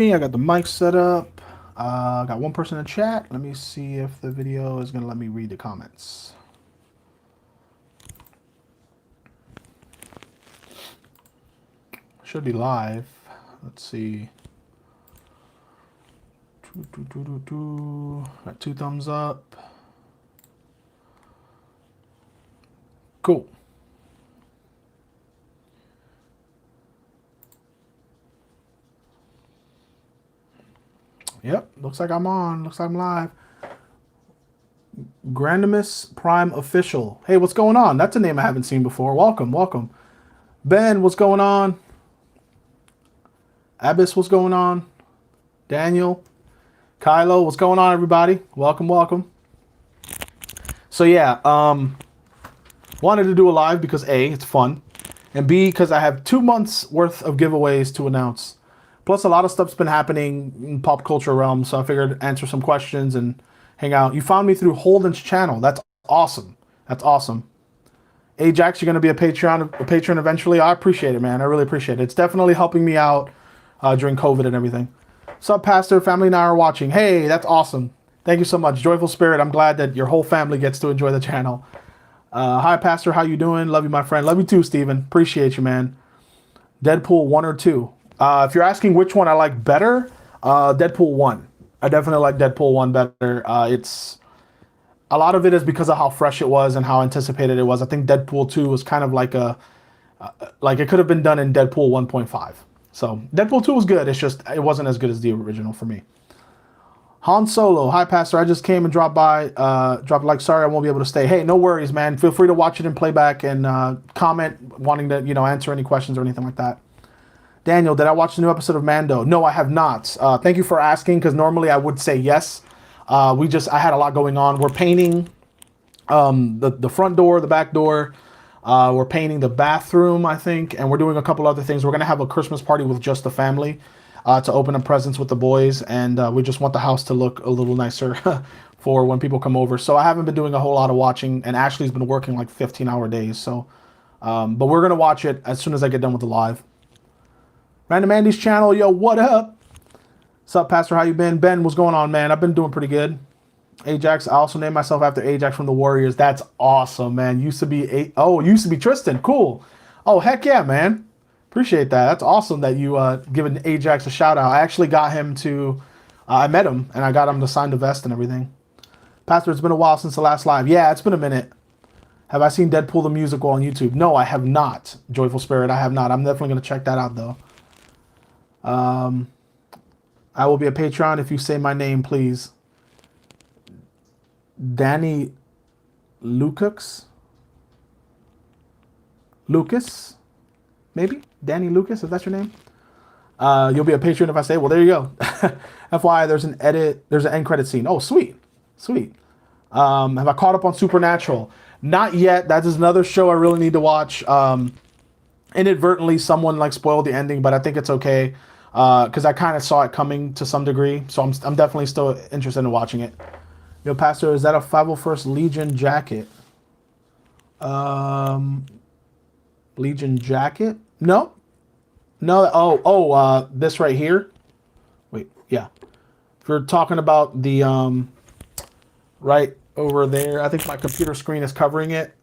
I got the mic set up. Got one person in chat. Let me see if the video is going to let me read the comments. Should be live. Let's see. Got 2 thumbs up. Cool. Yep, looks like I'm on. Looks like I'm live. Grandimus Prime Official. Hey, what's going on? That's a name I haven't seen before. Welcome, welcome. Ben, what's going on? Abyss, what's going on? Daniel, Kylo, what's going on, everybody? Welcome, welcome. So yeah, wanted to do a live because A, it's fun, and B, because I have 2 months worth of giveaways to announce. Plus, a lot of stuff's been happening in pop culture realm, so I figured answer some questions and hang out. You found me through Holden's channel. That's awesome. That's awesome. Ajax, you're going to be a patron eventually. I appreciate it, man. I really appreciate it. It's definitely helping me out during COVID and everything. What's up, Pastor? Family and I are watching. Hey, that's awesome. Thank you so much. Joyful Spirit, I'm glad that your whole family gets to enjoy the channel. Hi, Pastor. How you doing? Love you, my friend. Love you too, Steven. Appreciate you, man. Deadpool 1 or 2? If you're asking which one I like better, Deadpool 1. I definitely like Deadpool 1 better. It's a lot of it is because of how fresh it was and how anticipated it was. I think Deadpool 2 was kind of like it could have been done in Deadpool 1.5. So Deadpool 2 was good. It's just it wasn't as good as the original for me. Han Solo, hi Pastor. I just came and dropped by. Dropped like, sorry I won't be able to stay. Hey, no worries, man. Feel free to watch it in playback and comment, wanting to answer any questions or anything like that. Daniel, did I watch the new episode of Mando? No, I have not. Thank you for asking, because normally I would say yes. I had a lot going on. We're painting the front door, the back door. We're painting the bathroom, I think, and we're doing a couple other things. We're going to have a Christmas party with just the family to open up presents with the boys, and we just want the house to look a little nicer for when people come over. So I haven't been doing a whole lot of watching, and Ashley's been working like 15-hour days. So, but we're going to watch it as soon as I get done with the live. Random Andy's channel, yo, what up? What's up, Pastor? How you been? Ben, what's going on, man? I've been doing pretty good. Ajax, I also named myself after Ajax from the Warriors. That's awesome, man. Used to be Tristan. Cool. Oh, heck yeah, man. Appreciate that. That's awesome that you given Ajax a shout out. I actually got him to, I met him and I got him to sign the vest and everything. Pastor, it's been a while since the last live. Yeah, it's been a minute. Have I seen Deadpool the musical on YouTube? No, I have not. Joyful Spirit, I have not. I'm definitely going to check that out, though. I will be a Patreon if you say my name, please. Danny Lucas? Lucas? Maybe? Danny Lucas, if that's your name? You'll be a patron if I say, well, there you go. FYI, there's an end credit scene. Oh, sweet. Sweet. Have I caught up on Supernatural? Not yet. That is another show I really need to watch. Inadvertently, someone like spoiled the ending, but I think it's okay. Because I kind of saw it coming to some degree. So I'm definitely still interested in watching it. Yo, Pastor, is that a 501st Legion jacket? Legion jacket? No. No. This right here. Wait, yeah. If you're talking about the right over there, I think my computer screen is covering it.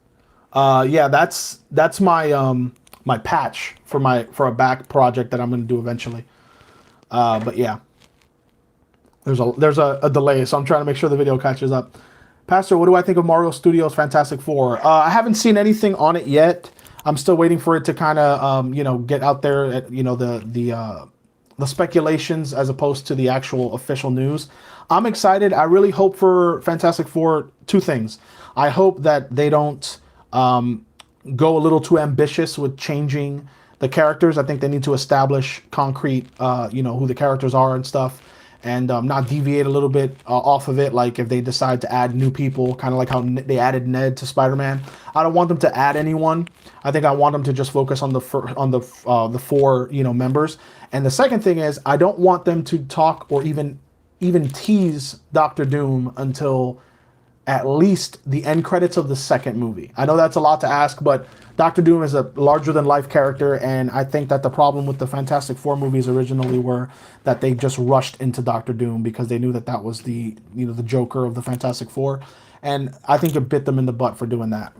Yeah, that's my my patch for a back project that I'm going to do eventually. But yeah. There's a delay, so I'm trying to make sure the video catches up. Pastor, what do I think of Mario Studios Fantastic Four? I haven't seen anything on it yet. I'm still waiting for it to kind of, get out there at, the speculations as opposed to the actual official news. I'm excited. I really hope for Fantastic Four 2 things. I hope that they don't go a little too ambitious with changing the characters. I think they need to establish concrete, who the characters are and stuff. And not deviate a little bit off of it, like if they decide to add new people, kind of like how they added Ned to Spider-Man. I don't want them to add anyone. I think I want them to just focus on the 4 members. And the second thing is, I don't want them to talk or even tease Doctor Doom until at least the end credits of the second movie. I know that's a lot to ask, but Doctor Doom is a larger than life character, and I think that the problem with the Fantastic Four movies originally were that they just rushed into Doctor Doom because they knew that that was the the Joker of the Fantastic Four, and I think it bit them in the butt for doing that.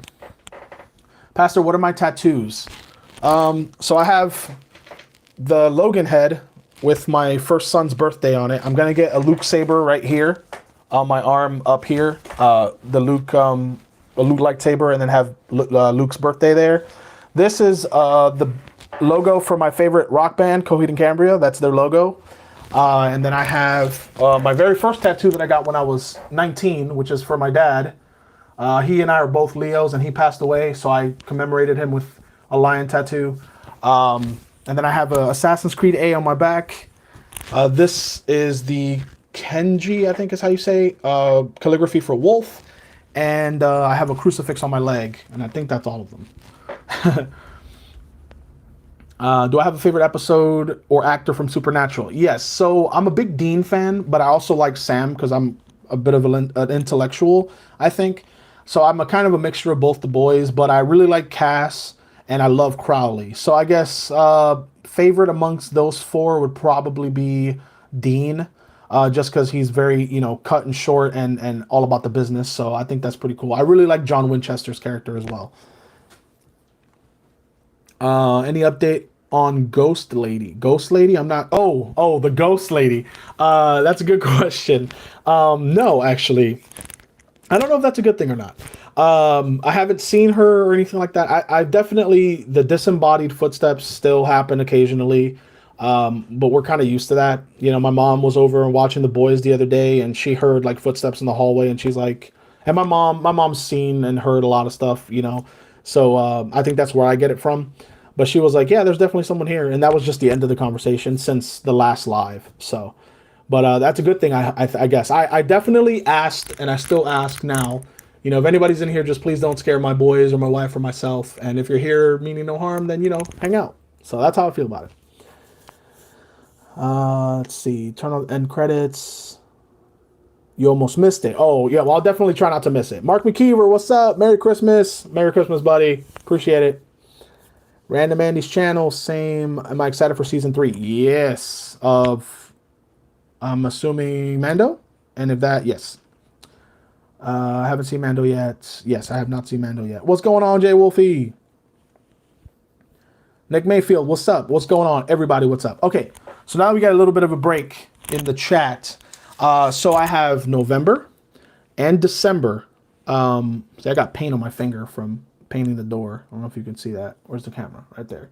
Pastor, what are my tattoos? So I have the Logan head with my first son's birthday on it. I'm gonna get a Luke saber right here on my arm up here. The Luke lightsaber, and then have Luke's birthday there. This is the logo for my favorite rock band, Coheed and Cambria. That's their logo. And then I have my very first tattoo that I got when I was 19, which is for my dad. He and I are both Leos, and he passed away, so I commemorated him with a lion tattoo. And then I have a Assassin's Creed A on my back. This is the Kenji, I think is how you say, calligraphy for wolf. And I have a crucifix on my leg, and I think that's all of them. Do I have a favorite episode or actor from Supernatural? Yes. So I'm a big Dean fan, but I also like Sam because I'm a bit of an intellectual, I think. So I'm a kind of a mixture of both the boys, but I really like Cass and I love Crowley. So I guess favorite amongst those four would probably be Dean. Just because he's very, cut and short and all about the business. So I think that's pretty cool. I really like John Winchester's character as well. Any update on Ghost Lady? Ghost Lady? I'm not... Oh, the Ghost Lady. That's a good question. No, actually. I don't know if that's a good thing or not. I haven't seen her or anything like that. I definitely... The disembodied footsteps still happen occasionally. But we're kind of used to that. My mom was over and watching The Boys the other day, and she heard like footsteps in the hallway, and she's like, and my mom's seen and heard a lot of stuff, so I think that's where I get it from. But she was like, yeah, there's definitely someone here, and that was just the end of the conversation since the last live. So, but that's a good thing, I guess. I definitely asked, and I still ask now, if anybody's in here, just please don't scare my boys or my wife or myself, and if you're here meaning no harm, then hang out. So that's how I feel about it. Let's see. Turn on end credits. You almost missed it. Oh, yeah. Well, I'll definitely try not to miss it. Mark McKeever, what's up? Merry Christmas. Merry Christmas, buddy. Appreciate it. Random Andy's channel. Same. Am I excited for season 3? Yes. I'm assuming Mando. And if that, yes. I haven't seen Mando yet. Yes, I have not seen Mando yet. What's going on, Jay Wolfie? Nick Mayfield, what's up? What's going on? Everybody, what's up? Okay. So now we got a little bit of a break in the chat. So I have November and December. See, I got paint on my finger from painting the door. I don't know if you can see that. Where's the camera? Right there.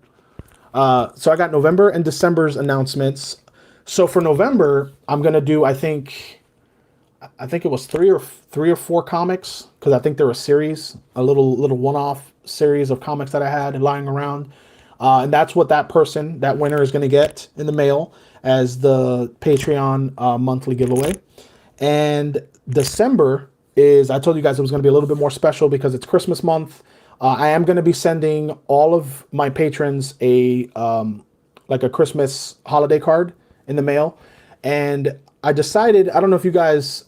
So I got November and December's announcements. So for November, I'm gonna do I think it was three or four comics, because I think they're a series, a little one-off series of comics that I had lying around. And that's what that winner is going to get in the mail as the Patreon monthly giveaway. And December is, I told you guys it was going to be a little bit more special because it's Christmas month. I am going to be sending all of my patrons a Christmas holiday card in the mail. And I decided, I don't know if you guys,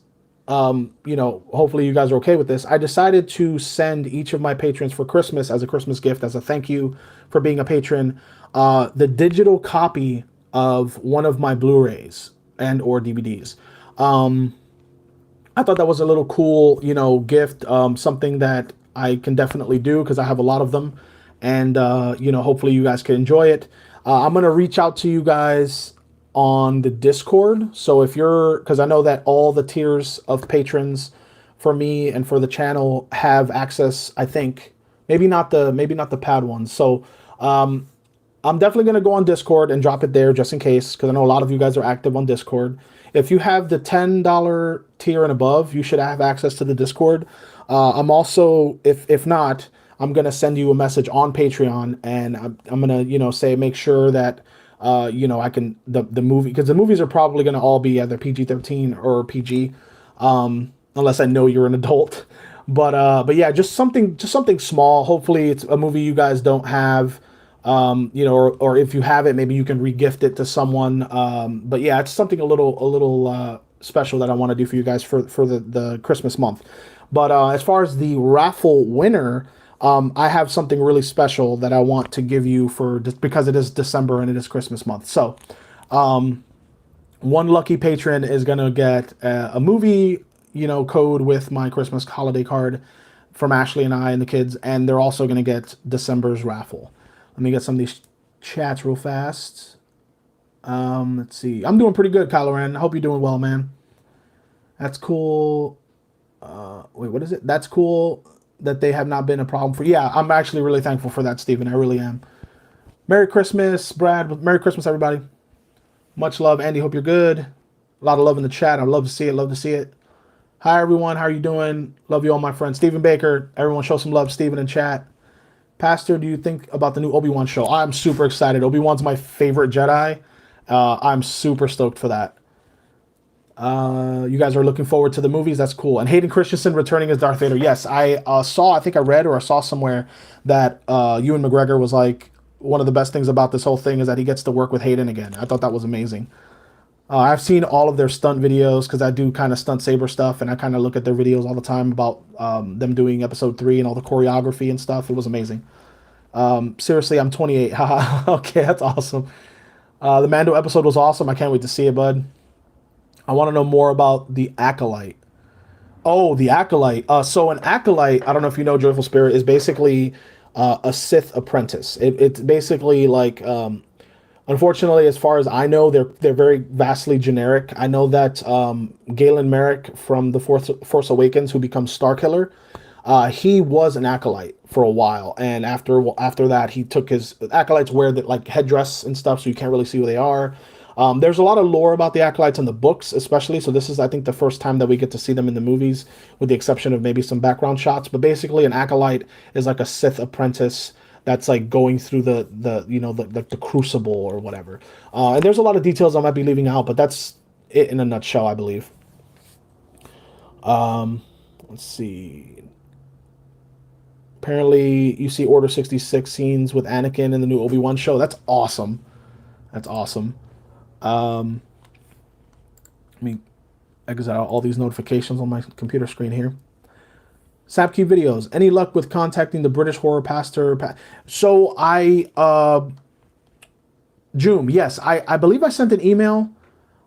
hopefully you guys are okay with this. I decided to send each of my patrons for Christmas as a Christmas gift, as a thank you for being a patron, the digital copy of one of my Blu-rays and or DVDs. I thought that was a little cool, gift, something that I can definitely do because I have a lot of them, and hopefully you guys can enjoy it. I'm gonna reach out to you guys on the Discord. So if you're, because I know that all the tiers of patrons for me and for the channel have access, I think, maybe not the pad ones. So I'm definitely going to go on Discord and drop it there just in case, because I know a lot of you guys are active on Discord. If you have the $10 tier and above, you should have access to the Discord. I'm also, if not, I'm going to send you a message on Patreon, and I'm going to, say, make sure that I can, the movie, because the movies are probably going to all be either PG-13 or PG, unless I know you're an adult. But yeah, just something small. Hopefully it's a movie you guys don't have, or if you have it, maybe you can re-gift it to someone. But yeah, it's something a little special that I want to do for you guys for the Christmas month. But as far as the raffle winner, I have something really special that I want to give you for just because it is December and it is Christmas month. So one lucky patron is gonna get a movie, code with my Christmas holiday card from Ashley and I and the kids, and they're also gonna get December's raffle. Let me get some of these chats real fast. Let's see. I'm doing pretty good, Kylo Ren. I hope you're doing well, man. That's cool. Wait, what is it? That's cool that they have not been a problem for. Yeah, I'm actually really thankful for that, Stephen. I really am. Merry Christmas, Brad. Merry Christmas, everybody. Much love, Andy. Hope you're good. A lot of love in the chat. I love to see it. Love to see it. Hi, everyone. How are you doing? Love you all, my friend. Stephen Baker. Everyone show some love, Stephen, in chat. Pastor, do you think about the new Obi-Wan show? I'm super excited. Obi-Wan's my favorite Jedi. I'm super stoked for that. You guys are looking forward to the movies. That's cool. And Hayden Christensen returning as Darth Vader. Yes, I think I read or I saw somewhere that Ewan McGregor was like, one of the best things about this whole thing is that he gets to work with Hayden again. I thought that was amazing. I've seen all of their stunt videos because I do kind of stunt saber stuff, and I kind of look at their videos all the time about them doing episode 3 and all the choreography and stuff. It was amazing. Seriously, I'm 28. Haha. Okay, that's awesome. The Mando episode was awesome. I can't wait to see it, bud. I want to know more about the Acolyte. Oh, the Acolyte. So an Acolyte, I don't know if you know, Joyful Spirit, is basically a Sith apprentice. It's basically like, unfortunately, as far as I know, they're very vastly generic. I know that Galen Merrick from the Force Awakens, who becomes Starkiller, he was an Acolyte for a while, and after that, he took his Acolytes wear the like headdress and stuff, so you can't really see who they are. There's a lot of lore about the Acolytes in the books, especially. So this is, I think, the first time that we get to see them in the movies, with the exception of maybe some background shots. But basically, an Acolyte is like a Sith apprentice that's like going through the crucible or whatever. And there's a lot of details I might be leaving out, but that's it in a nutshell, I believe. Let's see. Apparently, you see Order 66 scenes with Anakin in the new Obi-Wan show. That's awesome. That's awesome. Let me exit out all these notifications on my computer screen here. Sapkey videos. Any luck with contacting the British horror pastor? So Joom, yes, I believe I sent an email.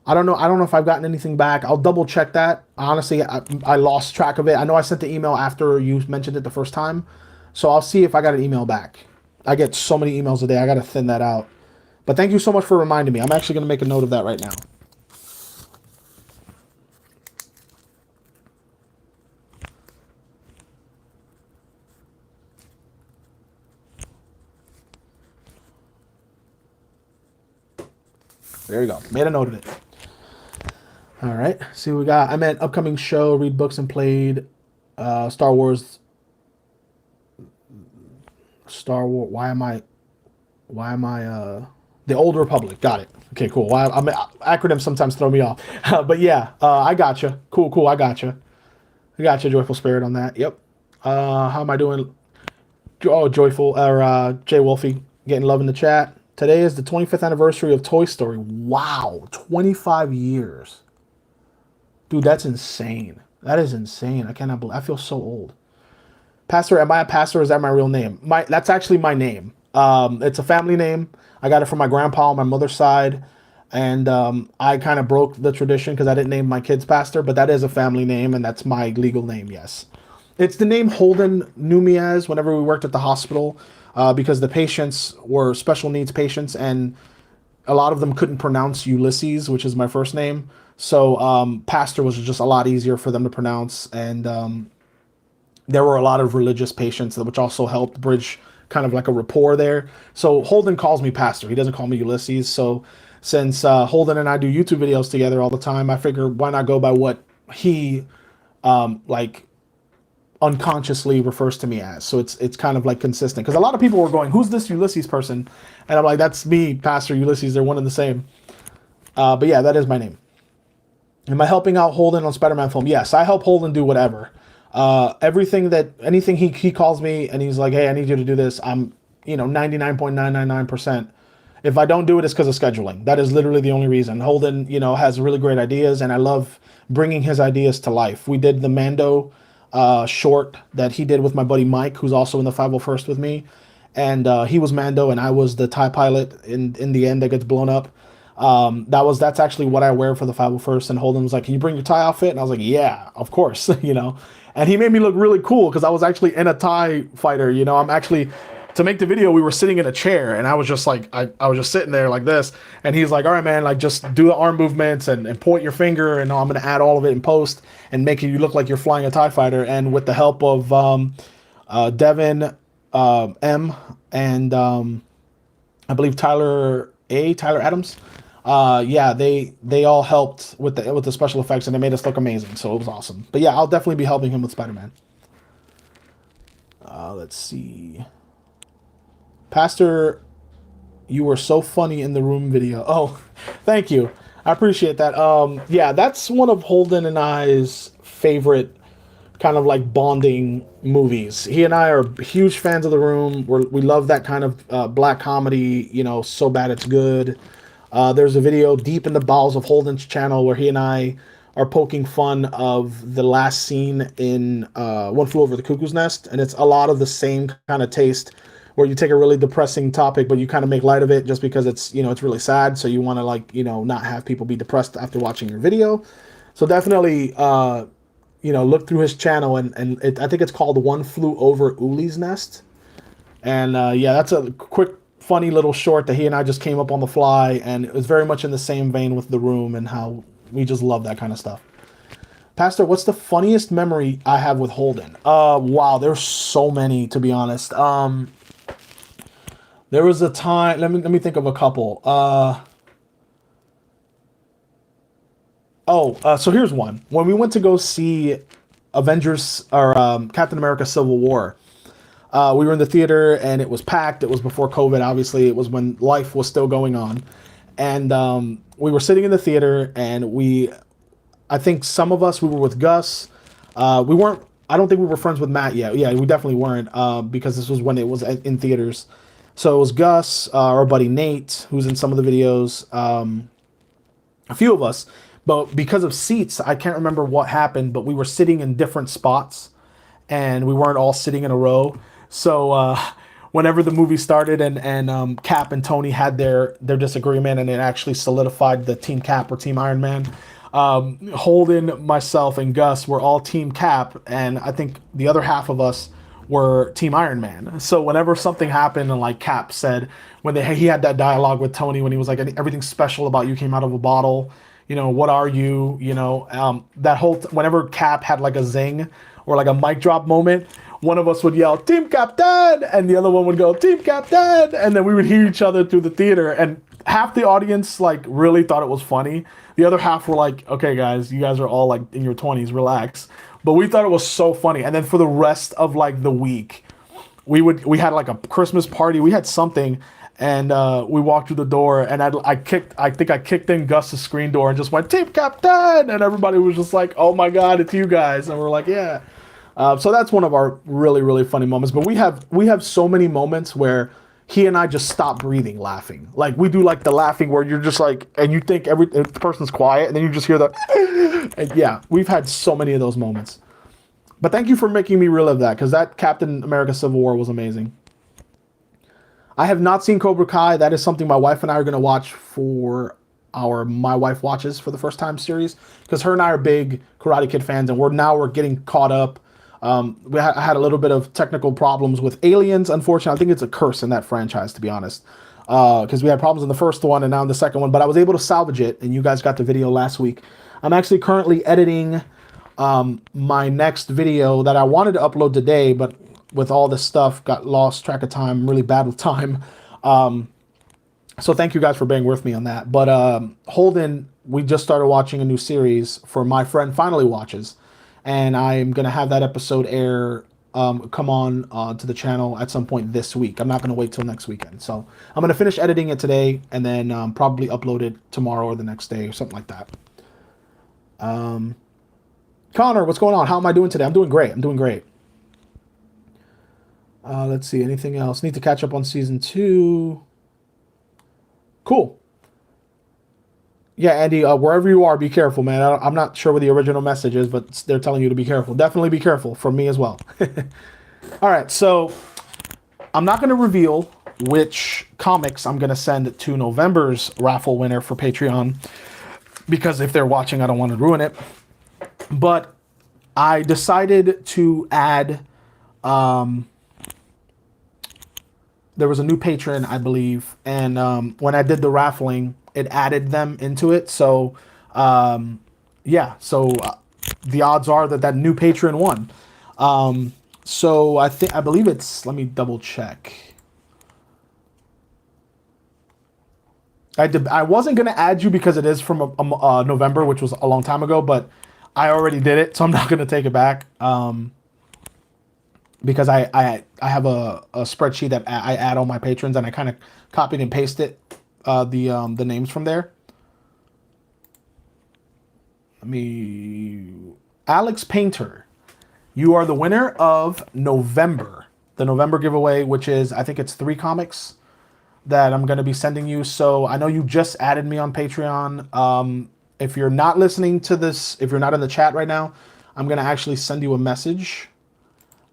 I don't know if I've gotten anything back. I'll double check that. Honestly, I lost track of it. I know I sent the email after you mentioned it the first time, so I'll see if I got an email back. I get so many emails a day. I got to thin that out. But thank you so much for reminding me. I'm actually going to make a note of that right now. There you go. Made a note of it. All right. See what we got. I meant upcoming show, read books and played Star Wars. Why am I the Old Republic. Got it. Okay, cool. Well, acronyms sometimes throw me off. But yeah, I gotcha. Cool. I gotcha. Joyful Spirit, on that. Yep. How am I doing? Oh, Joyful, or Jay Wolfie, getting love in the chat. Today is the 25th anniversary of Toy Story. Wow, 25 years. Dude, that's insane. That is insane. I cannot believe. I feel so old. Pastor, am I a pastor or is that my real name? That's actually my name. It's a family name. I got it from my grandpa on my mother's side. And I kind of broke the tradition because I didn't name my kids pastor, but that is a family name and that's my legal name, yes. It's the name Holden knew me as whenever we worked at the hospital because the patients were special needs patients and a lot of them couldn't pronounce Ulysses, which is my first name. So pastor was just a lot easier for them to pronounce. And there were a lot of religious patients, which also helped bridge kind of like a rapport there. So Holden calls me pastor. He doesn't call me Ulysses. So since Holden and I do YouTube videos together all the time, I figure why not go by what he like unconsciously refers to me as. So it's kind of like consistent. Because a lot of people were going, who's this Ulysses person? And I'm like, that's me, Pastor Ulysses. They're one and the same. But yeah, that is my name. Am I helping out Holden on Spider-Man film? Yes, I help Holden do whatever. Anything he calls me and he's like, hey, I need you to do this. I'm, 99.999%. If I don't do it, it's because of scheduling. That is literally the only reason. Holden, has really great ideas and I love bringing his ideas to life. We did the Mando short that he did with my buddy Mike, who's also in the 501st with me, and he was Mando and I was the TIE pilot in the end that gets blown up. That's actually what I wear for the 501st. And Holden was like, "Can you bring your tie outfit?" And I was like, "Yeah, of course," you know. And he made me look really cool because I was actually in a tie fighter. You know, I'm actually to make the video. We were sitting in a chair, and I was just like, I was just sitting there like this. And he's like, "All right, man, like just do the arm movements and point your finger, and I'm gonna add all of it in post and make you look like you're flying a tie fighter." And with the help of Devin M and I believe Tyler Adams. Yeah, they all helped with the special effects and they made us look amazing. So it was awesome. But yeah, I'll definitely be helping him with Spider-Man. Let's see. Pastor, you were so funny in the room video. Oh, thank you. I appreciate that. Yeah, that's one of Holden and I's favorite kind of like bonding movies. He and I are huge fans of The Room. We love that kind of black comedy, you know, so bad it's good. There's a video deep in the bowels of Holden's channel where he and I are poking fun of the last scene in One Flew Over the Cuckoo's Nest, and it's a lot of the same kind of taste where you take a really depressing topic, but you kind of make light of it just because it's, you know, it's really sad. So you want to like, you know, not have people be depressed after watching your video. So definitely, you know, look through his channel I think it's called One Flew Over Uli's Nest. And yeah, that's a quick, funny little short that he and I just came up on the fly. And it was very much in the same vein with The Room and how we just love that kind of stuff. Pastor, what's the funniest memory I have with Holden? Wow, there's so many, to be honest. There was a time, let me think of a couple. So here's one. When we went to go see Avengers or Captain America Civil War, we were in the theater and it was packed. It was before COVID, obviously. It was when life was still going on. And we were sitting in the theater and I think some of us, we were with Gus. We weren't, I don't think we were friends with Matt yet. Yeah, we definitely weren't because this was when it was in theaters. So it was Gus, our buddy Nate, who's in some of the videos, a few of us. But because of seats, I can't remember what happened, but we were sitting in different spots and we weren't all sitting in a row. So whenever the movie started and Cap and Tony had their disagreement and it actually solidified the Team Cap or Team Iron Man, Holden, myself, and Gus were all Team Cap, and I think the other half of us were Team Iron Man. So whenever something happened and like Cap said, he had that dialogue with Tony when he was like, "Everything special about you came out of a bottle. You know, what are you?" You know, that whole whenever Cap had like a zing or like a mic drop moment, one of us would yell "Team Captain" and the other one would go "Team Captain," and then we would hear each other through the theater. And half the audience like really thought it was funny. The other half were like, "Okay, guys, you guys are all like in your 20s, relax." But we thought it was so funny. And then for the rest of like the week, we had like a Christmas party. We had something, and we walked through the door, and I think I kicked in Gus's screen door and just went "Team Captain," and everybody was just like, "Oh my God, it's you guys!" And we're like, "Yeah." So that's one of our really, really funny moments. But we have so many moments where he and I just stop breathing laughing. Like we do like the laughing where you're just like, and you think the person's quiet, and then you just hear the, and yeah, we've had so many of those moments. But thank you for making me relive that, because that Captain America Civil War was amazing. I have not seen Cobra Kai. That is something my wife and I are going to watch for our My Wife Watches for the First Time series, because her and I are big Karate Kid fans, and we're getting caught up. I had a little bit of technical problems with Aliens. Unfortunately, I think it's a curse in that franchise, to be honest, because we had problems in the first one and now in the second one. But I was able to salvage it, and you guys got the video last week. I'm actually currently editing my next video that I wanted to upload today, but with all this stuff, got lost track of time. I'm really bad with time. So thank you guys for being with me on that. But Holden, we just started watching a new series for My Friend Finally Watches. And I'm going to have that episode air, come on to the channel at some point this week. I'm not going to wait till next weekend. So I'm going to finish editing it today and then probably upload it tomorrow or the next day or something like that. Connor, what's going on? How am I doing today? I'm doing great. I'm doing great. Let's see. Anything else? Need to catch up on season 2. Cool. Yeah, Andy, wherever you are, be careful, man. I'm not sure what the original message is, but they're telling you to be careful. Definitely be careful from me as well. All right, so I'm not going to reveal which comics I'm going to send to November's raffle winner for Patreon because if they're watching, I don't want to ruin it. But I decided to add, there was a new patron, I believe, and when I did the raffling, it added them into it. So, yeah, so the odds are that that new patron won. So I believe it's, let me double check. I wasn't going to add you because it is from November, which was a long time ago, but I already did it, so I'm not going to take it back. Because I have a spreadsheet that I add all my patrons, and I kind of copied and pasted the names from there. Alex Painter, you are the winner of November, the November giveaway, which is, I think it's 3 comics that I'm going to be sending you. So I know you just added me on Patreon. If you're not listening to this, if you're not in the chat right now, I'm going to actually send you a message.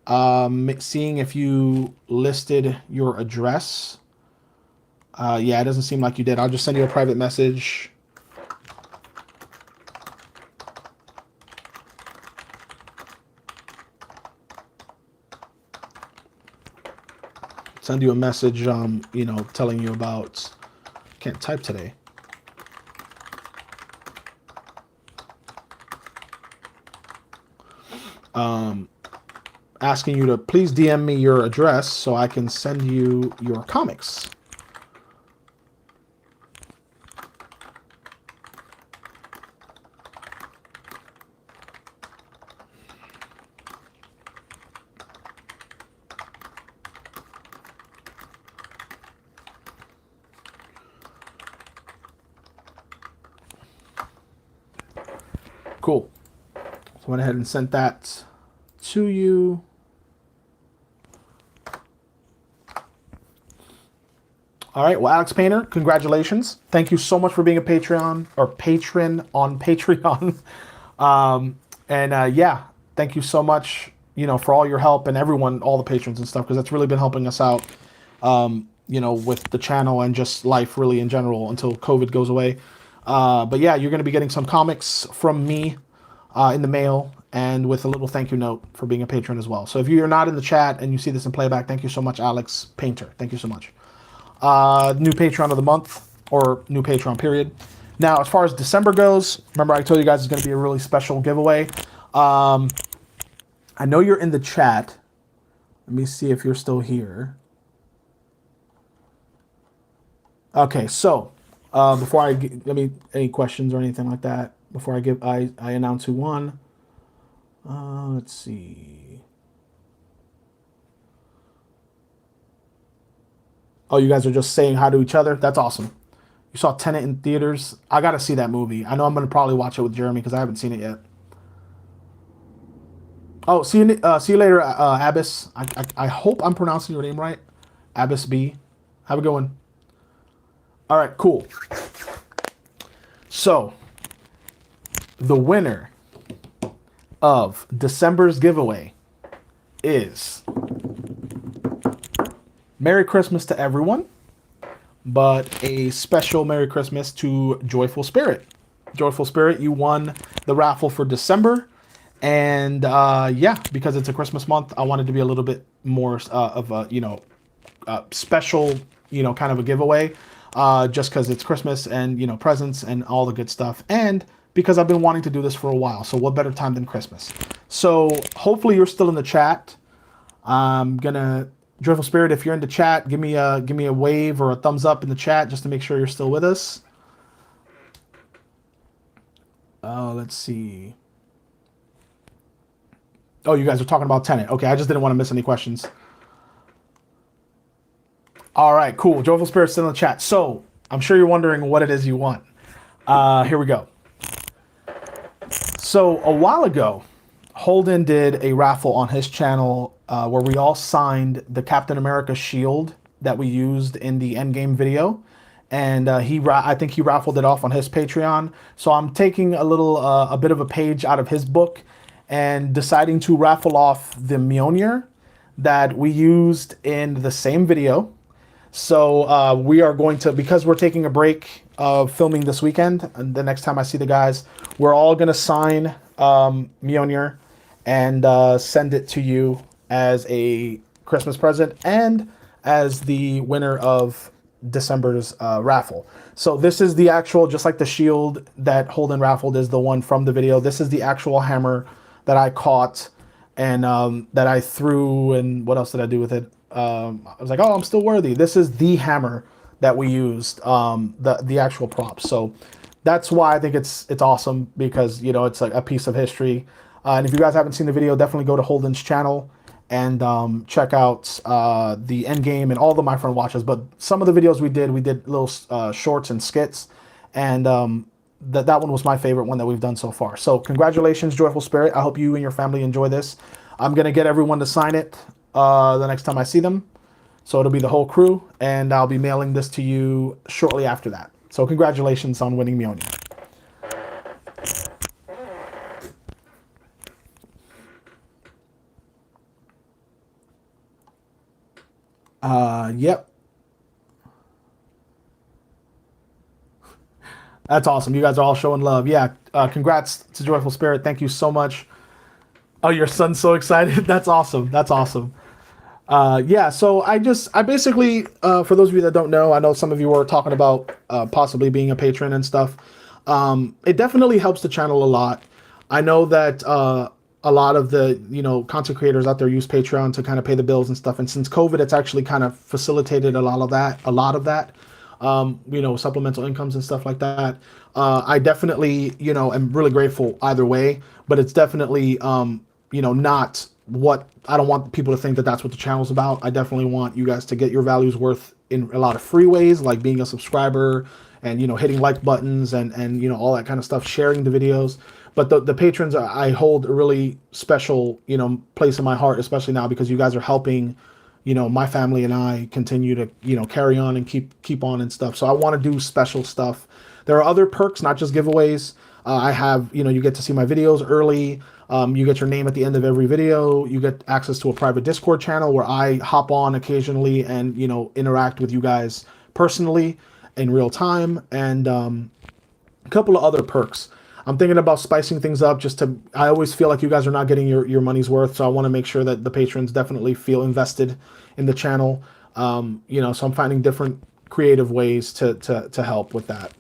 Seeing if you listed your address. Yeah, it doesn't seem like you did. I'll just send you a private message. Send you a message, you know, telling you about, can't type today. Asking you to please DM me your address so I can send you your comics. Cool. So I went ahead and sent that to you. All right. Well, Alex Painter, congratulations. Thank you so much for being a Patreon or patron on Patreon. Yeah, thank you so much, you know, for all your help and everyone, all the patrons and stuff, because that's really been helping us out, you know, with the channel and just life really in general until COVID goes away. But yeah, you're going to be getting some comics from me in the mail and with a little thank you note for being a patron as well. So if you're not in the chat and you see this in playback, thank you so much, Alex Painter. Thank you so much. New Patreon of the month, or new Patreon period. Now, as far as December goes, remember I told you guys it's going to be a really special giveaway. I know you're in the chat. Let me see if you're still here. Okay, so before I let me any questions or anything like that before I announce who won. Let's see. Oh, you guys are just saying hi to each other? That's awesome. You saw Tenet in theaters? I got to see that movie. I know I'm going to probably watch it with Jeremy because I haven't seen it yet. Oh, see you later, Abbas. I hope I'm pronouncing your name right. Abbas B. Have a good one. All right, cool. So, the winner of December's giveaway is... Merry Christmas to everyone, but a special Merry Christmas to Joyful Spirit. Joyful Spirit, you won the raffle for December. And yeah, because it's a Christmas month, I wanted to be a little bit more of a, you know, special, you know, kind of a giveaway. Just because it's Christmas and, you know, presents and all the good stuff. And because I've been wanting to do this for a while. So what better time than Christmas? So hopefully you're still in the chat. I'm going to... Joyful Spirit, if you're in the chat, give me a wave or a thumbs up in the chat just to make sure you're still with us. Let's see. Oh, you guys are talking about Tenet. Okay, I just didn't want to miss any questions. All right, cool. Joyful Spirit's still in the chat. So I'm sure you're wondering what it is you want. Here we go. So a while ago, Holden did a raffle on his channel where we all signed the Captain America shield that we used in the Endgame video. and I think he raffled it off on his Patreon. So I'm taking a bit of a page out of his book, and deciding to raffle off the Mjolnir that we used in the same video. So we are going to, because we're taking a break of filming this weekend, and the next time I see the guys, we're all going to sign Mjolnir and send it to you as a Christmas present and as the winner of December's raffle. So this is the actual, just like the shield that Holden raffled is the one from the video. This is the actual hammer that I caught and that I threw, and what else did I do with it? I was like, oh, I'm still worthy. This is the hammer that we used, the actual prop. So that's why I think it's awesome, because it's like a piece of history. And if you guys haven't seen the video, definitely go to Holden's channel and check out the end game and all the My Friend Watches. But some of the videos we did little shorts and skits, and that one was my favorite one that we've done so far. So congratulations, Joyful Spirit. I hope you and your family enjoy this. I'm gonna get everyone to sign it the next time I see them. So it'll be the whole crew, and I'll be mailing this to you shortly after that. So congratulations on winning Mjolnir. Yep. That's awesome. You guys are all showing love. Yeah. Congrats to Joyful Spirit. Thank you so much. Oh, your son's so excited. That's awesome. That's awesome. Yeah. So I basically, for those of you that don't know, I know some of you were talking about possibly being a patron and stuff. It definitely helps the channel a lot. I know that a lot of the content creators out there use Patreon to kind of pay the bills and stuff. And since COVID, it's actually kind of facilitated a lot of that. Supplemental incomes and stuff like that. I definitely, am really grateful either way, but it's definitely, not what I don't want people to think that that's what the channel's about. I definitely want you guys to get your values worth in a lot of free ways, like being a subscriber and, hitting like buttons and all that kind of stuff, sharing the videos. But the patrons, I hold a really special, place in my heart, especially now because you guys are helping, my family and I continue to, carry on and keep on and stuff. So I want to do special stuff. There are other perks, not just giveaways. I have, you get to see my videos early. You get your name at the end of every video. You get access to a private Discord channel where I hop on occasionally and, interact with you guys personally in real time. And a couple of other perks. I'm thinking about spicing things up I always feel like you guys are not getting your money's worth. So I want to make sure that the patrons definitely feel invested in the channel. So I'm finding different creative ways to help with that.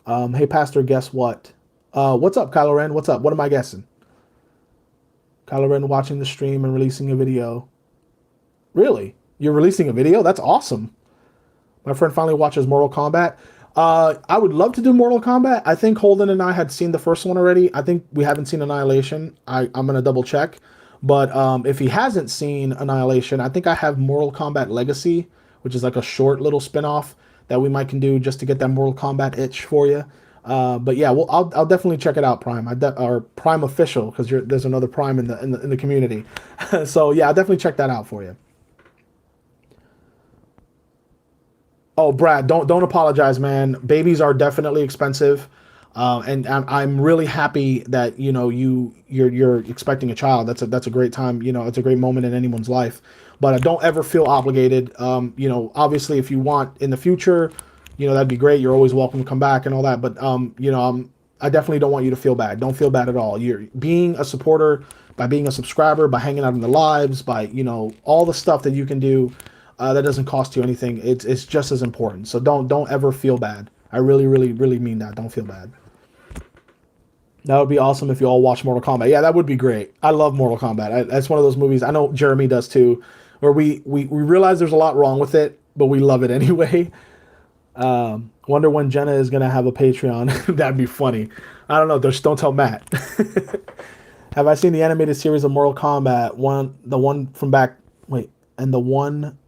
Hey, Pastor, guess what? What's up, Kylo Ren? What's up? What am I guessing? Kylo Ren watching the stream and releasing a video. Really? You're releasing a video? That's awesome. My friend finally watches Mortal Kombat. I would love to do Mortal Kombat. I think Holden and I had seen the first one already. I think we haven't seen Annihilation. I'm going to double check. But if he hasn't seen Annihilation, I think I have Mortal Kombat Legacy, which is like a short little spin-off that we might can do just to get that Mortal Kombat itch for you. But yeah, I'll definitely check it out, Prime. Or Prime Official, because there's another Prime in the community. So yeah, I'll definitely check that out for you. Oh, Brad, don't apologize, man. Babies are definitely expensive, and I'm really happy that you're expecting a child. That's a great time. It's a great moment in anyone's life. But don't ever feel obligated. Obviously, if you want in the future, that'd be great. You're always welcome to come back and all that. But I definitely don't want you to feel bad. Don't feel bad at all. You're being a supporter by being a subscriber, by hanging out in the lives, by all the stuff that you can do. That doesn't cost you anything. It's just as important. So don't ever feel bad. I really, really, really mean that. Don't feel bad. That would be awesome if you all watch Mortal Kombat. Yeah, that would be great. I love Mortal Kombat. That's one of those movies. I know Jeremy does too, where we realize there's a lot wrong with it, but we love it anyway. Wonder when Jenna is gonna have a Patreon. That'd be funny. I don't know. Just don't tell Matt. Have I seen the animated series of Mortal Kombat? The one from back. Wait, and the one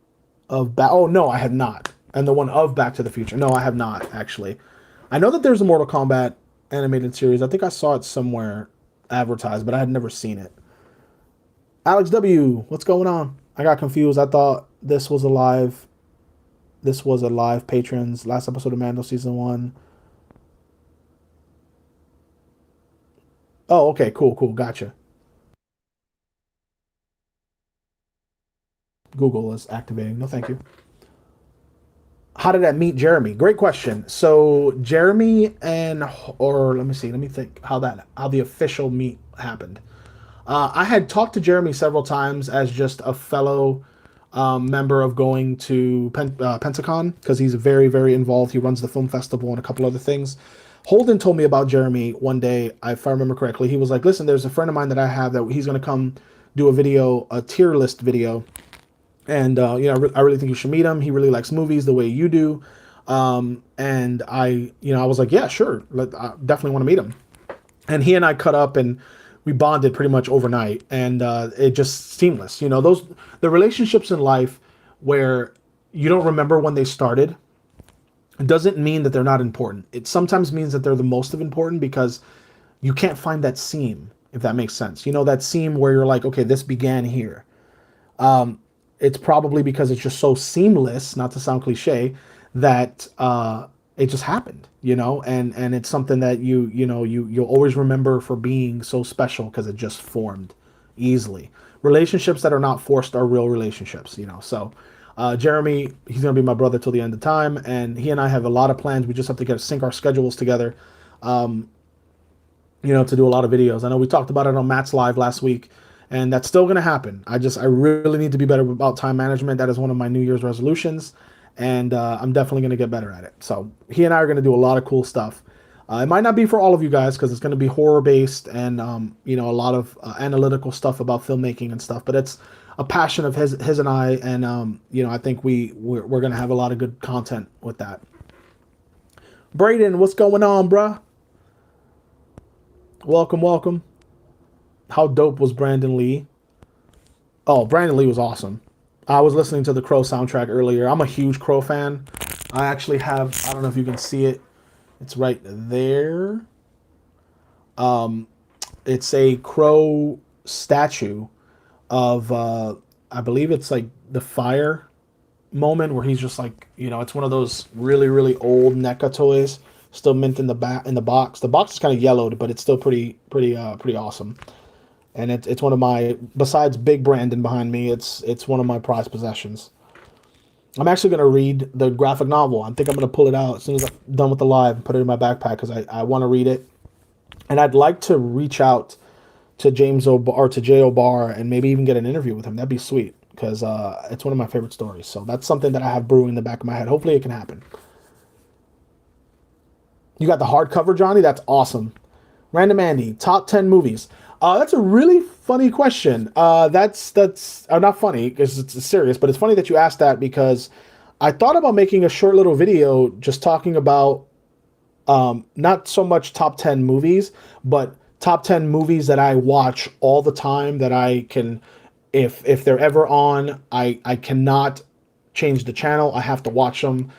of back. Oh no, I have not. And the one of Back to the Future. No, I have not actually. I know that there's a Mortal Kombat animated series. I think I saw it somewhere advertised, but I had never seen it. Alex W, what's going on? I got confused. I thought this was a live This was a live patrons last episode of Mando season 1. Oh, okay, cool, gotcha. Google is activating. No, thank you. How did I meet Jeremy? Great question. So Jeremy and or let me think how the official meet happened. I had talked to Jeremy several times as just a fellow member of going to Pensacon because he's very involved. He runs the film festival and a couple other things. Holden told me about Jeremy one day, if I remember correctly. He was like, "Listen, there's a friend of mine that I have that he's going to come do a video, a tier list video, and I really think you should meet him. He really likes movies the way you do." And I was like, "Yeah, sure, I definitely want to meet him." And he and I cut up and we bonded pretty much overnight, and it just seamless. Those the relationships in life where you don't remember when they started doesn't mean that they're not important. It sometimes means that they're the most of important because you can't find that seam, if that makes sense. That seam where you're like, okay, this began here. It's probably because it's just so seamless, not to sound cliche, that it just happened, and it's something that you'll always remember for being so special because it just formed easily. Relationships that are not forced are real relationships, So Jeremy, he's gonna be my brother till the end of time, and he and I have a lot of plans. We just have to sync our schedules together, to do a lot of videos. I know we talked about it on Matt's live last week, and that's still going to happen. I really need to be better about time management. That is one of my New Year's resolutions, and I'm definitely going to get better at it. So he and I are going to do a lot of cool stuff. It might not be for all of you guys because it's going to be horror based and a lot of analytical stuff about filmmaking and stuff. But it's a passion of his and I, and I think we're going to have a lot of good content with that. Brayden, what's going on, bruh? Welcome. How dope was Brandon Lee? Oh, Brandon Lee was awesome. I was listening to the Crow soundtrack earlier. I'm a huge Crow fan. I actually have, I don't know if you can see it. It's right there. It's a Crow statue of, I believe it's like the fire moment where he's just like, it's one of those really old NECA toys, still mint in the box. The box is kind of yellowed, but it's still pretty awesome. And it's one of my, besides Big Brandon behind me, it's one of my prized possessions. I'm actually going to read the graphic novel. I think I'm going to pull it out as soon as I'm done with the live and put it in my backpack because I want to read it. And I'd like to reach out to James or to J. O'Barr and maybe even get an interview with him. That'd be sweet because it's one of my favorite stories. So that's something that I have brewing in the back of my head. Hopefully it can happen. You got the hardcover, Johnny? That's awesome. Random Andy, top 10 movies. That's a really funny question. That's not funny because it's serious, but it's funny that you asked that because I thought about making a short little video just talking about not so much top 10 movies, but top 10 movies that I watch all the time that I can, if they're ever on, I cannot change the channel. I have to watch them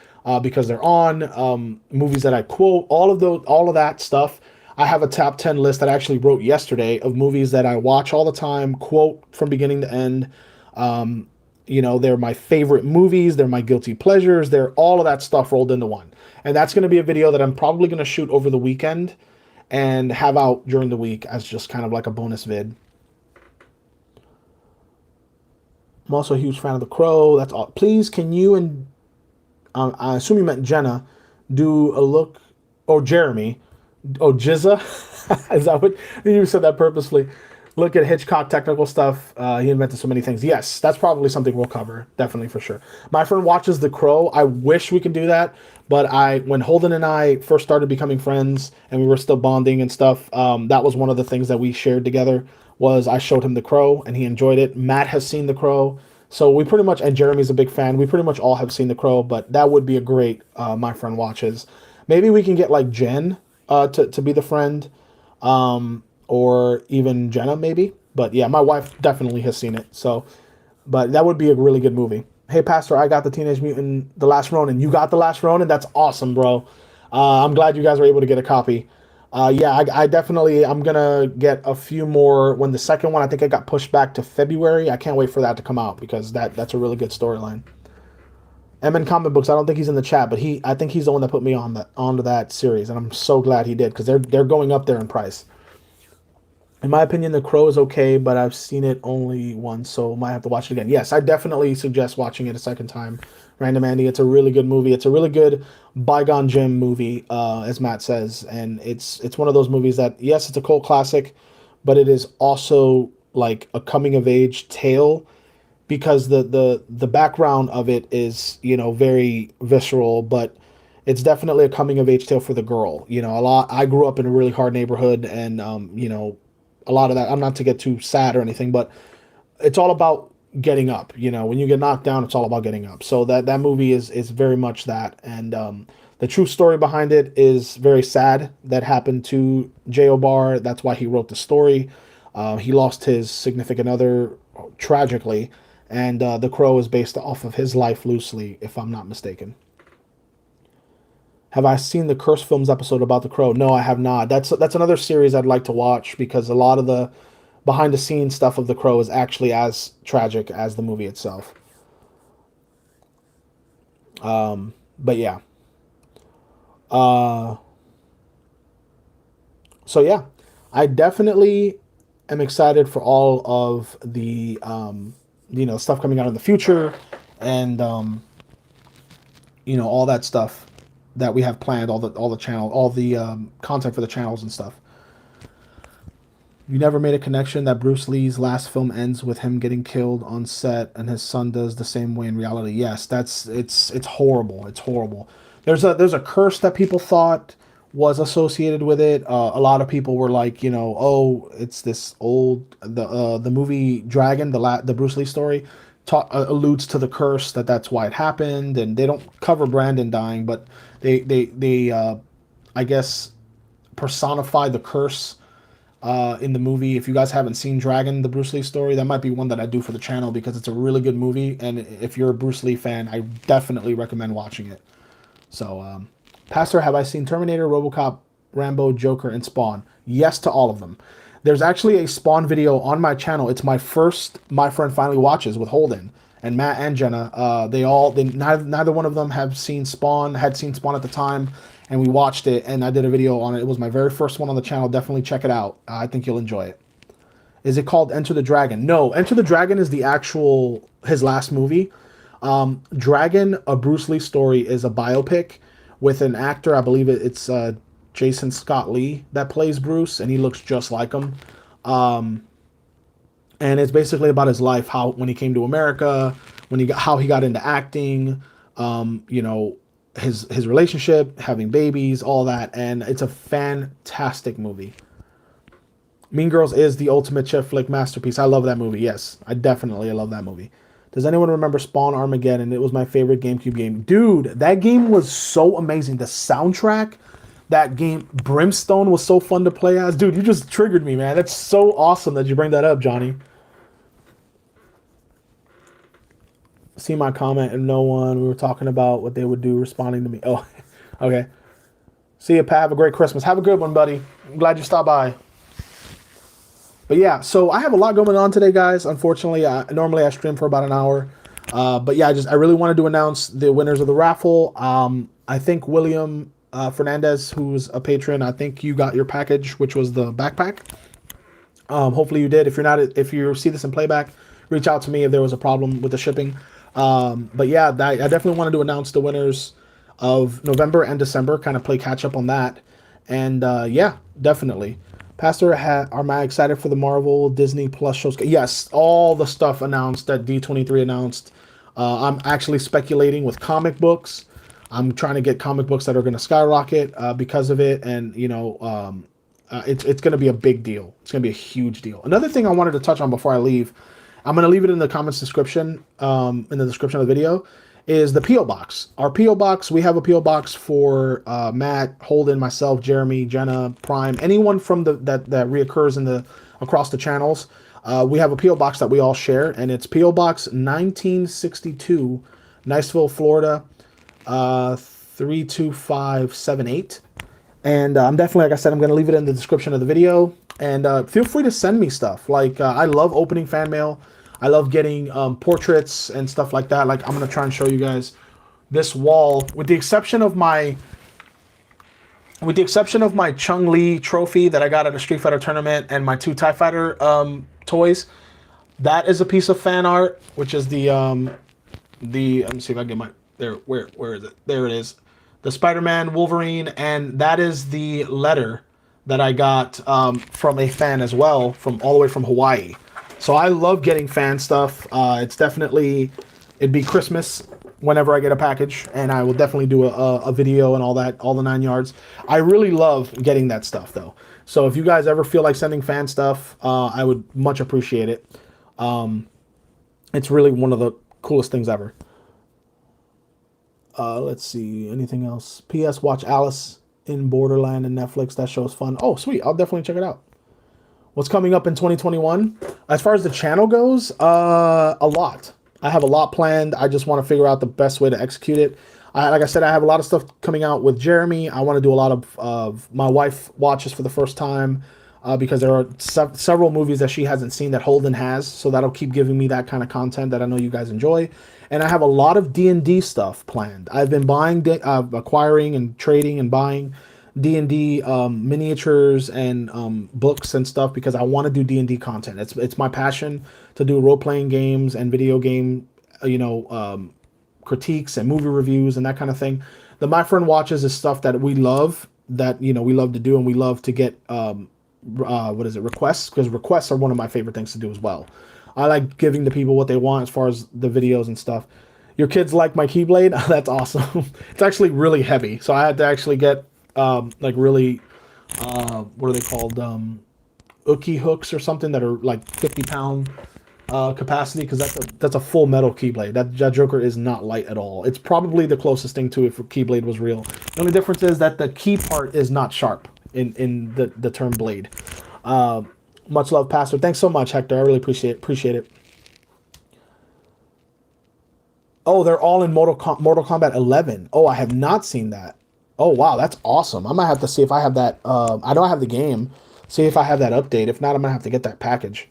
because they're on. Movies that I quote, all of that stuff. I have a top 10 list that I actually wrote yesterday of movies that I watch all the time, quote from beginning to end. They're my favorite movies. They're my guilty pleasures. They're all of that stuff rolled into one. And that's going to be a video that I'm probably going to shoot over the weekend and have out during the week as just kind of like a bonus vid. I'm also a huge fan of The Crow. That's all. Please, can you and I assume you meant Jenna do a look, or Jeremy. Oh, Jizza? Is that what you said that purposely? Look at Hitchcock technical stuff. He invented so many things. Yes, that's probably something we'll cover. Definitely, for sure. My friend watches The Crow. I wish we could do that, but when Holden and I first started becoming friends and we were still bonding and stuff, that was one of the things that we shared together was I showed him The Crow and he enjoyed it. Matt has seen The Crow. So we pretty much, and Jeremy's a big fan, we pretty much all have seen The Crow, but that would be a great My Friend Watches. Maybe we can get like Jen to be the friend, or even Jenna maybe. But yeah, my wife definitely has seen it. So, but that would be a really good movie. Hey, Pastor, I got the Teenage Mutant, The Last Ronin. You got The Last Ronin? That's awesome, bro. I'm glad you guys were able to get a copy. Yeah, I definitely, I'm going to get a few more when the second one, I think I got pushed back to February. I can't wait for that to come out because that's a really good storyline. MN Comic Books. I don't think he's in the chat, but I think he's the one that put me onto that series, and I'm so glad he did because they're going up there in price. In my opinion, The Crow is okay, but I've seen it only once, so might have to watch it again. Yes, I definitely suggest watching it a second time. Random Andy, it's a really good movie. It's a really good bygone gem movie, as Matt says, and it's one of those movies that, yes, it's a cult classic, but it is also like a coming of age tale because the background of it is, you know, very visceral, but it's definitely a coming of age tale for the girl. You know, a lot. I grew up in a really hard neighborhood, and you know, a lot of that. I'm not to get too sad or anything, but it's all about getting up. You know, when you get knocked down, it's all about getting up. So that movie is very much that, and the true story behind it is very sad. That happened to J.O. Barr. That's why he wrote the story. He lost his significant other tragically, and The Crow is based off of his life loosely, if I'm not mistaken. Have I seen the Curse Films episode about The Crow? No, I have not. That's another series I'd like to watch because a lot of the behind the scenes stuff of The Crow is actually as tragic as the movie itself. But yeah. So yeah, I definitely am excited for all of the you know, stuff coming out in the future, and you know, all that stuff that we have planned, all the channel, all the content for the channels and stuff. You never made a connection that Bruce Lee's last film ends with him getting killed on set, and his son does the same way in reality. Yes, it's horrible. It's horrible. There's a curse that people thought was associated with it. A lot of people were like, you know, oh, it's this old the movie Dragon, the Bruce Lee story, alludes to the curse, that's why it happened, and they don't cover Brandon dying, but they I guess personify the curse in the movie. If you guys haven't seen Dragon, the Bruce Lee story, that might be one that I do for the channel because it's a really good movie, and if you're a Bruce Lee fan, I definitely recommend watching it. So, Pastor, have I seen Terminator, RoboCop, Rambo, Joker, and Spawn? Yes to all of them. There's actually a Spawn video on my channel. It's my first My Friend Finally Watches with Holden and Matt and Jenna. Neither one of them had seen Spawn at the time, and we watched it, and I did a video on it. It was my very first one on the channel. Definitely check it out. I think you'll enjoy it. Is it called Enter the Dragon? No, Enter the Dragon is his last movie. Dragon, a Bruce Lee story, is a biopic with an actor. I believe it's Jason Scott Lee that plays Bruce, and he looks just like him. And it's basically about his life, when he came to America, how he got into acting, you know, his relationship, having babies, all that, and it's a fantastic movie. Mean Girls is the ultimate chick flick masterpiece. I love that movie. Yes, I definitely love that movie. Does anyone remember Spawn Armageddon? It was my favorite GameCube game. Dude, that game was so amazing. The soundtrack, that game, Brimstone, was so fun to play as. Dude, you just triggered me, man. That's so awesome that you bring that up, Johnny. See my comment and no one. We were talking about what they would do responding to me. Oh, okay. See you, Pat. Have a great Christmas. Have a good one, buddy. I'm glad you stopped by. But yeah, so I have a lot going on today, guys. Unfortunately, normally I stream for about an hour. But yeah, I really wanted to announce the winners of the raffle. I think William Fernandez, who's a patron, I think you got your package, which was the backpack. Hopefully you did. If you see this in playback, reach out to me if there was a problem with the shipping. But yeah, I definitely wanted to announce the winners of November and December, kind of play catch up on that. And yeah, definitely. Pastor, am I excited for the Marvel Disney Plus shows? Yes, all the stuff announced that D23 announced. I'm actually speculating with comic books. I'm trying to get comic books that are going to skyrocket because of it, and you know, it's going to be a big deal. It's going to be a huge deal. Another thing I wanted to touch on before I leave, I'm going to leave it in the comments description, in the description of the video, is the P.O. Box. Our P.O. Box, we have a P.O. Box for Matt, Holden, myself, Jeremy, Jenna, Prime, anyone from that reoccurs across the channels. We have a P.O. Box that we all share, and it's P.O. Box 1962, Niceville, Florida, 32578. And I'm definitely, like I said, I'm going to leave it in the description of the video. And feel free to send me stuff. Like, I love opening fan mail. I love getting portraits and stuff like that. Like, I'm going to try and show you guys this wall, with the exception of my Chung-Li trophy that I got at a Street Fighter tournament and my 2 TIE Fighter toys. That is a piece of fan art, which is the let me see if I can get my where is it? There it is. The Spider-Man, Wolverine, and that is the letter that I got from a fan as well, from all the way from Hawaii. So I love getting fan stuff. It'd be Christmas whenever I get a package, and I will definitely do a video and all that, all the 9 yards. I really love getting that stuff though. So if you guys ever feel like sending fan stuff, I would much appreciate it. It's really one of the coolest things ever. Let's see, anything else? P.S. Watch Alice in Borderland and Netflix. That show is fun. Oh, sweet. I'll definitely check it out. What's coming up in 2021? As far as the channel goes, a lot. I have a lot planned. I just want to figure out the best way to execute it. Like I said, I have a lot of stuff coming out with Jeremy. I want to do a lot of my wife watches for the first time because there are several movies that she hasn't seen that Holden has. So that'll keep giving me that kind of content that I know you guys enjoy. And I have a lot of D&D stuff planned. I've been buying, acquiring and trading and buying D&D miniatures and books and stuff because I want to do D&D content. It's my passion to do role-playing games and video game, critiques and movie reviews and that kind of thing. The My Friend Watches is stuff that we love, we love to do, and we love to get requests, because requests are one of my favorite things to do as well. I like giving the people what they want as far as the videos and stuff. Your kids like my Keyblade? That's awesome. It's actually really heavy, so I had to actually get really what are they called, Uki hooks or something that are like 50-pound capacity, because that's a full metal Keyblade. That Joker is not light at all. It's probably the closest thing to it if Keyblade was real. The only difference is that the key part is not sharp in the term blade. Much love, Pastor. Thanks so much, Hector. I really appreciate it. Oh, they're all in Mortal Kombat 11. Oh, I have not seen that. Oh, wow, that's awesome. I might have to see if I have that. I know I have the game. See if I have that update. If not, I'm going to have to get that package.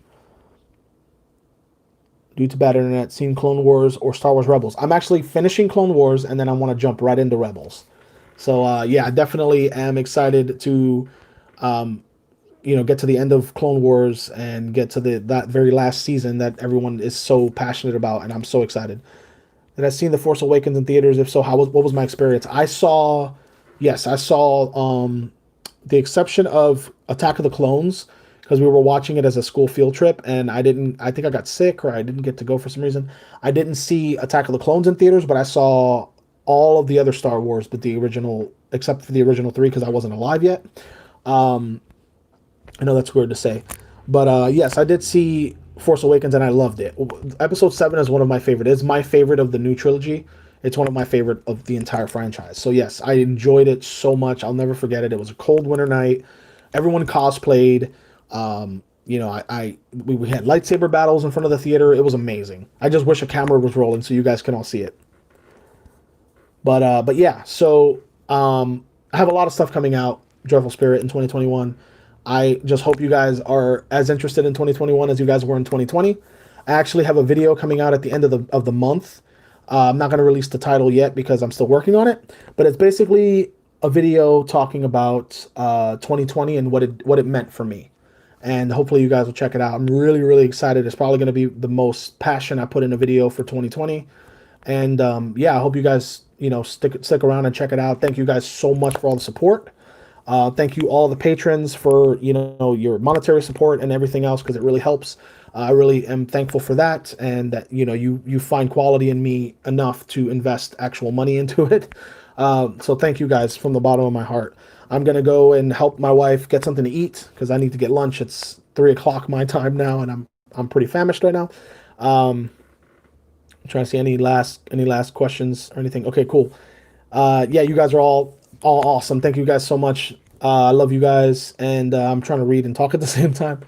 Due to bad internet, seen Clone Wars or Star Wars Rebels. I'm actually finishing Clone Wars, and then I want to jump right into Rebels. So, yeah, I definitely am excited to, get to the end of Clone Wars and get to that very last season that everyone is so passionate about, and I'm so excited. And I've seen The Force Awakens in theaters. If so, what was my experience? I saw the exception of Attack of the Clones, because we were watching it as a school field trip, and I think I got sick or I didn't get to go for some reason. I didn't see Attack of the Clones in theaters, but I saw all of the other Star Wars, but the original, except for the original 3, because I wasn't alive yet. I know that's weird to say, but yes, I did see Force Awakens, and I loved it. Episode 7 is one of my favorite. It's my favorite of the new trilogy. It's one of my favorite of the entire franchise. So yes, I enjoyed it so much. I'll never forget it. It was a cold winter night. Everyone cosplayed. We had lightsaber battles in front of the theater. It was amazing. I just wish a camera was rolling so you guys can all see it. But yeah, so I have a lot of stuff coming out, Joyful Spirit, in 2021. I just hope you guys are as interested in 2021 as you guys were in 2020. I actually have a video coming out at the end of the month. I'm not going to release the title yet because I'm still working on it, but it's basically a video talking about 2020 and what it meant for me. And hopefully you guys will check it out. I'm really, really excited. It's probably going to be the most passion I put in a video for 2020. And yeah, I hope you guys, stick around and check it out. Thank you guys so much for all the support. Thank you all the patrons for, your monetary support and everything else, because it really helps. I really am thankful for that, and that, you find quality in me enough to invest actual money into it. So thank you guys from the bottom of my heart. I'm going to go and help my wife get something to eat because I need to get lunch. It's 3:00 my time now, and I'm pretty famished right now. I'm trying to see any last questions or anything. Okay, cool. Yeah, you guys are all awesome. Thank you guys so much. I love you guys, and I'm trying to read and talk at the same time.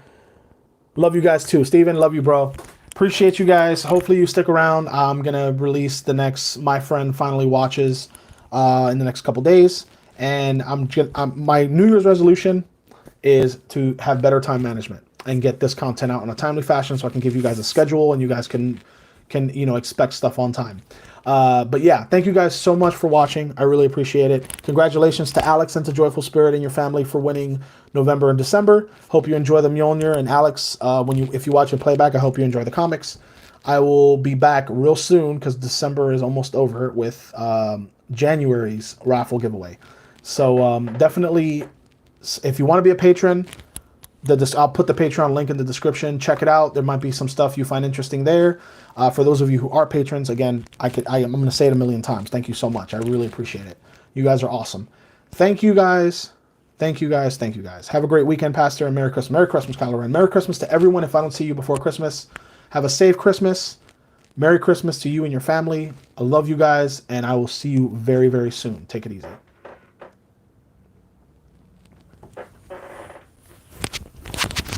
Love you guys too. Steven, love you, bro. Appreciate you guys. Hopefully you stick around. I'm going to release the next My Friend Finally Watches in the next couple days. And my New Year's resolution is to have better time management and get this content out in a timely fashion so I can give you guys a schedule and you guys can, can, you know, expect stuff on time. But yeah, thank you guys so much for watching. I really appreciate it. Congratulations to Alex and to Joyful Spirit and your family for winning November and December. Hope you enjoy the Mjolnir. And Alex, if you watch it playback, I hope you enjoy the comics. I will be back real soon because December is almost over with January's raffle giveaway. So definitely, if you want to be a patron, I'll put the Patreon link in the description. Check it out. There might be some stuff you find interesting there. For those of you who are patrons, again, I'm going to say it a million times. Thank you so much. I really appreciate it. You guys are awesome. Thank you guys. Thank you guys. Thank you guys. Have a great weekend, Pastor, and Merry Christmas. Merry Christmas, Kylo Ren. Merry Christmas to everyone if I don't see you before Christmas. Have a safe Christmas. Merry Christmas to you and your family. I love you guys, and I will see you very, very soon. Take it easy.